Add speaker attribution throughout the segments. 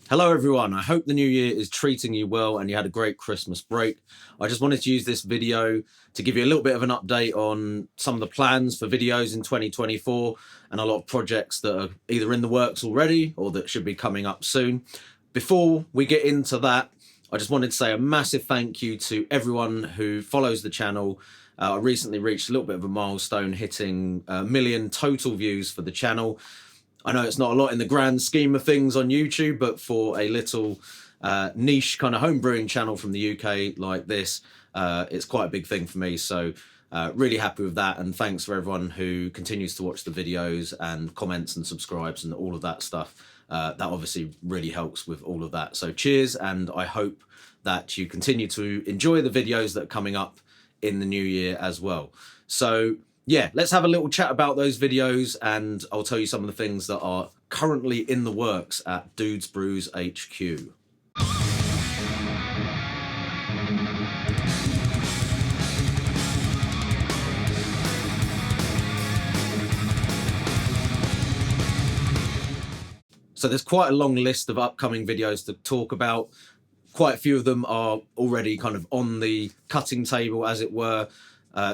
Speaker 1: Hello, everyone. I hope the new year is treating you well and you had a great Christmas break. I just wanted to use this video to give you a little bit of an update on some of the plans for videos in 2024 and a lot of projects that are either in the works already or that should be coming up soon. Before we get into that, I just wanted to say a massive thank you to everyone who follows the channel. I recently reached a little bit of a milestone, hitting 1 million total views for the channel. I know it's not a lot in the grand scheme of things on YouTube, but for a little niche kind of home brewing channel from the UK like this, it's quite a big thing for me. So really happy with that. And thanks for everyone who continues to watch the videos and comments and subscribes and all of that stuff. That obviously really helps with all of that. So cheers. And I hope that you continue to enjoy the videos that are coming up in the new year as well. So yeah, let's have a little chat about those videos and I'll tell you some of the things that are currently in the works at Dudes Brews HQ. So there's quite a long list of upcoming videos to talk about. Quite a few of them are already kind of on the cutting table, as it were.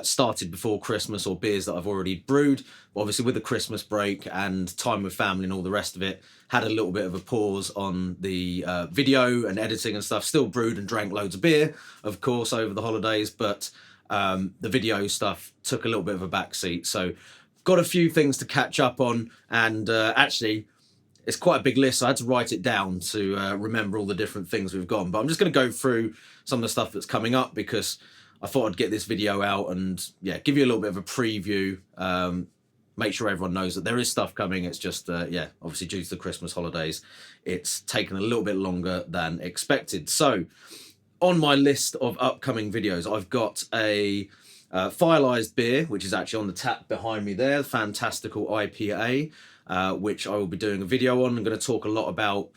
Speaker 1: Started before Christmas, or beers that I've already brewed. Obviously with the Christmas break and time with family and all the rest of it, had a little bit of a pause on the video and editing and stuff. Still brewed and drank loads of beer, of course, over the holidays, but the video stuff took a little bit of a backseat. So got a few things to catch up on, and actually it's quite a big list, so I had to write it down to remember all the different things we've got. But I'm just going to go through some of the stuff that's coming up because I thought I'd get this video out and yeah, give you a little bit of a preview. Make sure everyone knows that there is stuff coming. It's just, yeah, obviously due to the Christmas holidays, it's taken a little bit longer than expected. So on my list of upcoming videos, I've got a Firelized beer, which is actually on the tap behind me there, Fantastical IPA, which I will be doing a video on. I'm going to talk a lot about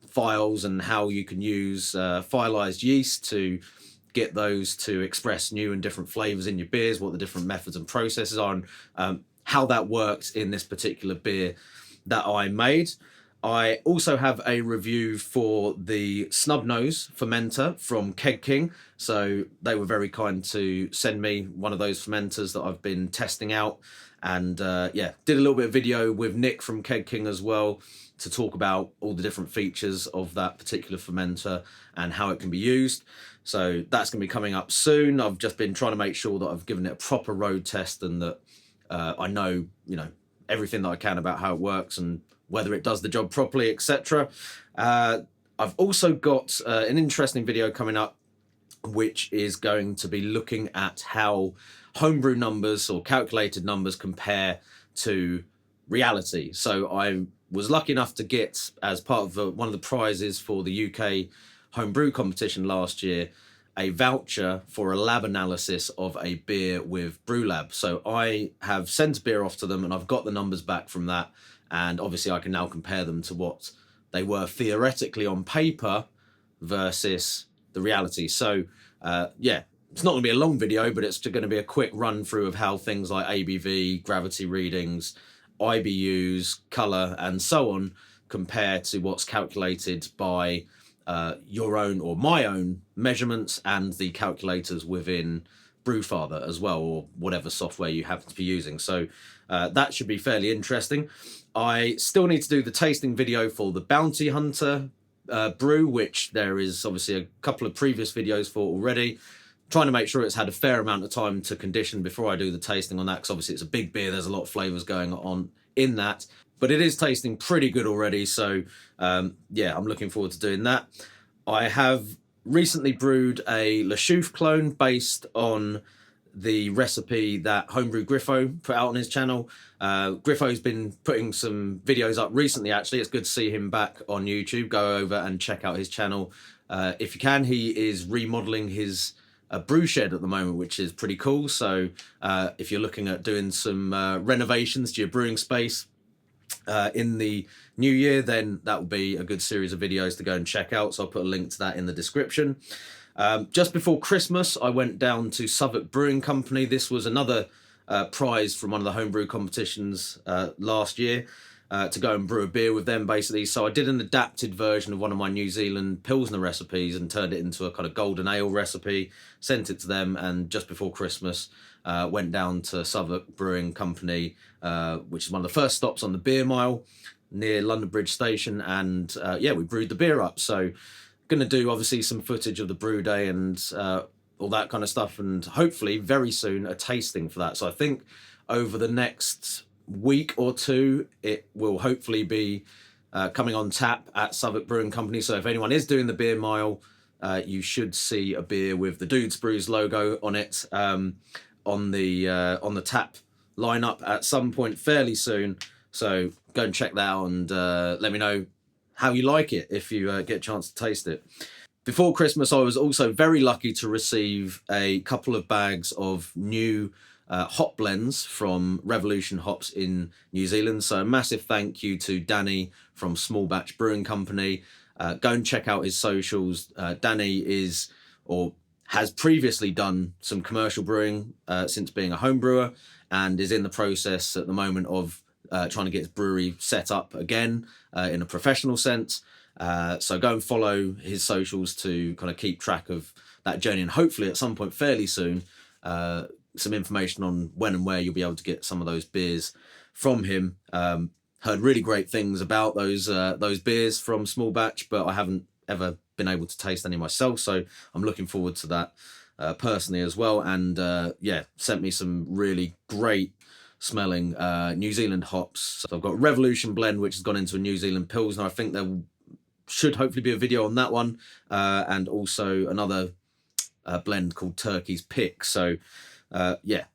Speaker 1: files and how you can use firelized yeast to get those to express new and different flavors in your beers, what the different methods and processes are, and how that works in this particular beer that I made. I also have a review for the Snub Nose fermenter from Keg King. So they were very kind to send me one of those fermenters that I've been testing out. And yeah, did a little bit of video with Nick from Keg King as well to talk about all the different features of that particular fermenter and how it can be used. So that's going to be coming up soon. I've just been trying to make sure that I've given it a proper road test and that I know, everything that I can about how it works and whether it does the job properly, etc. I've also got an interesting video coming up, which is going to be looking at how homebrew numbers or calculated numbers compare to reality. So I was lucky enough to get, as part of one of the prizes for the UK homebrew competition last year, a voucher for a lab analysis of a beer with BrewLab. So I have sent a beer off to them and I've got the numbers back from that. And obviously I can now compare them to what they were theoretically on paper versus the reality. So yeah, it's not going to be a long video, but it's going to be a quick run through of how things like ABV, gravity readings, IBUs, colour and so on compare to what's calculated by your own or my own measurements and the calculators within Brewfather as well, or whatever software you happen to be using. So that should be fairly interesting. I still need to do the tasting video for the Bounty Hunter brew, which there is obviously a couple of previous videos for already. Trying to make sure it's had a fair amount of time to condition before I do the tasting on that, because obviously it's a big beer, there's a lot of flavours going on in that. But it is tasting pretty good already, so yeah, I'm looking forward to doing that. I have recently brewed a Le Chouffe clone based on the recipe that Homebrew Griffo put out on his channel. Griffo's been putting some videos up recently, actually. It's good to see him back on YouTube. Go over and check out his channel if you can. He is remodeling his brew shed at the moment, which is pretty cool. So if you're looking at doing some renovations to your brewing space in the new year, then that will be a good series of videos to go and check out. So I'll put a link to that in the description. Just before Christmas, I went down to Southwark Brewing Company. This was another prize from one of the homebrew competitions last year. to go and brew a beer with them, basically. So I did an adapted version of one of my New Zealand Pilsner recipes and turned it into a kind of golden ale recipe, sent it to them, and just before Christmas, went down to Southwark Brewing Company, which is one of the first stops on the beer mile near London Bridge Station, and yeah, we brewed the beer up. So going to do obviously some footage of the brew day and all that kind of stuff, and hopefully very soon a tasting for that. So I think over the next week or two it will hopefully be coming on tap at Southwark Brewing Company. So if anyone is doing the beer mile, you should see a beer with the Dudes Brews logo on it on the tap lineup at some point fairly soon. So go and check that out and let me know how you like it if you get a chance to taste it. Before Christmas, I was also very lucky to receive a couple of bags of new hop blends from Revolution Hops in New Zealand. So a massive thank you to Danny from Small Batch Brewing Company. Go and check out his socials. Danny is, or has previously done, some commercial brewing since being a home brewer, and is in the process at the moment of trying to get his brewery set up again in a professional sense. So go and follow his socials to kind of keep track of that journey, and hopefully at some point fairly soon some information on when and where you'll be able to get some of those beers from him. Heard really great things about those beers from Small Batch, but I haven't ever been able to taste any myself, so I'm looking forward to that personally as well. And yeah, sent me some really great smelling New Zealand hops. So I've got Revolution blend, which has gone into a New Zealand Pilsner. I think there should hopefully be a video on that one, and also another blend called Turkey's Pick. So yeah,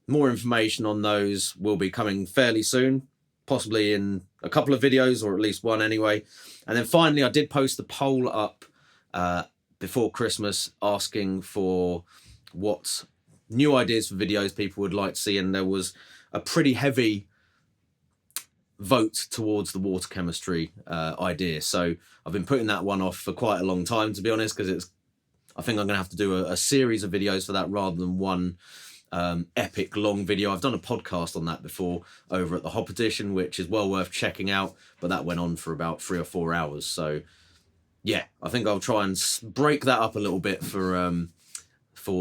Speaker 1: more information on those will be coming fairly soon, possibly in a couple of videos, or at least one anyway. And then finally, I did post a poll up before Christmas asking for what new ideas for videos people would like to see, and there was a pretty heavy vote towards the water chemistry idea. So I've been putting that one off for quite a long time, to be honest, because I think I'm going to have to do a series of videos for that rather than one epic long video. I've done a podcast on that before over at the Hop Edition, which is well worth checking out, but that went on for about 3 or 4 hours. So yeah, I think I'll try and break that up a little bit for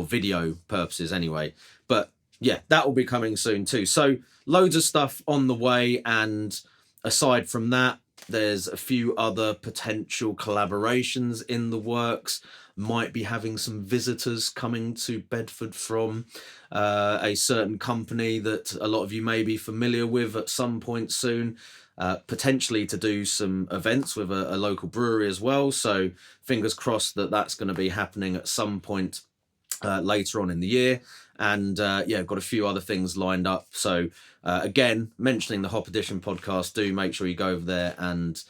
Speaker 1: video purposes anyway. But yeah, that will be coming soon too. So loads of stuff on the way, and aside from that, there's a few other potential collaborations in the works. Might be having some visitors coming to Bedford from a certain company that a lot of you may be familiar with at some point soon. Potentially to do some events with a local brewery as well. So fingers crossed that that's going to be happening at some point later on in the year. And yeah, got a few other things lined up. So again, mentioning the Hop Edition podcast, do make sure you go over there and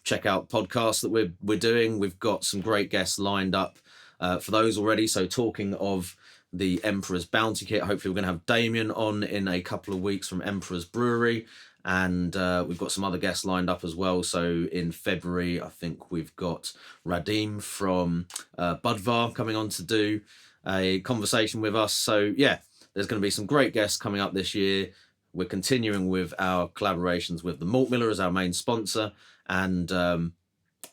Speaker 1: check out podcasts that we're doing. We've got some great guests lined up for those already. So talking of the Emperor's Bounty Kit, hopefully we're going to have Damien on in a couple of weeks from Emperor's Brewery. And we've got some other guests lined up as well. So in February, I think we've got Radim from Budvar coming on to do a conversation with us. So yeah, there's going to be some great guests coming up this year. We're continuing with our collaborations with the Malt Miller as our main sponsor, and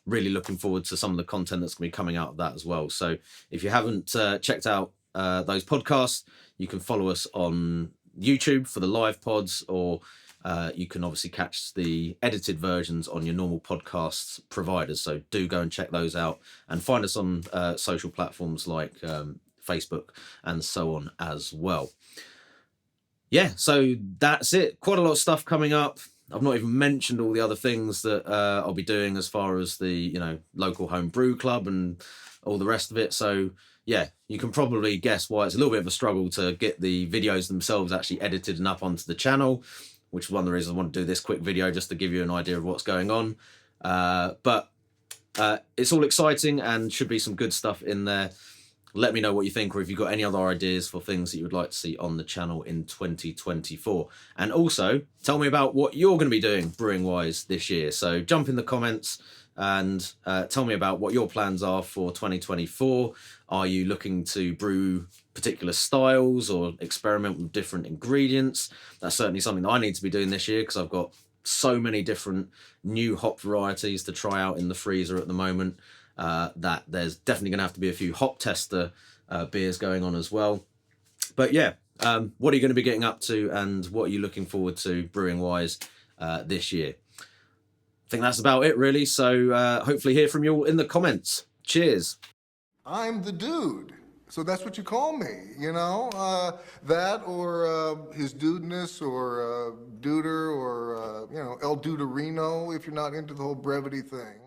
Speaker 1: really looking forward to some of the content that's going to be coming out of that as well. So if you haven't checked out those podcasts, you can follow us on YouTube for the live pods, or you can obviously catch the edited versions on your normal podcast providers. So do go and check those out, and find us on social platforms like Facebook and so on as well. Yeah, so that's it. Quite a lot of stuff coming up. I've not even mentioned all the other things that I'll be doing as far as the local home brew club and all the rest of it. So yeah, you can probably guess why it's a little bit of a struggle to get the videos themselves actually edited and up onto the channel, which is one of the reasons I want to do this quick video, just to give you an idea of what's going on. But it's all exciting and should be some good stuff in there. Let me know what you think, or if you've got any other ideas for things that you would like to see on the channel in 2024. And also, tell me about what you're going to be doing brewing-wise this year. So jump in the comments and tell me about what your plans are for 2024. Are you looking to brew particular styles or experiment with different ingredients? That's certainly something that I need to be doing this year, because I've got so many different new hop varieties to try out in the freezer at the moment, that there's definitely going to have to be a few hop tester beers going on as well. But yeah, what are you going to be getting up to, and what are you looking forward to brewing wise this year? I think that's about it, really. So hopefully hear from you all in the comments. Cheers.
Speaker 2: I'm the dude. So that's what you call me, you know? That or his dudeness or duder or, you know, El Duderino if you're not into the whole brevity thing.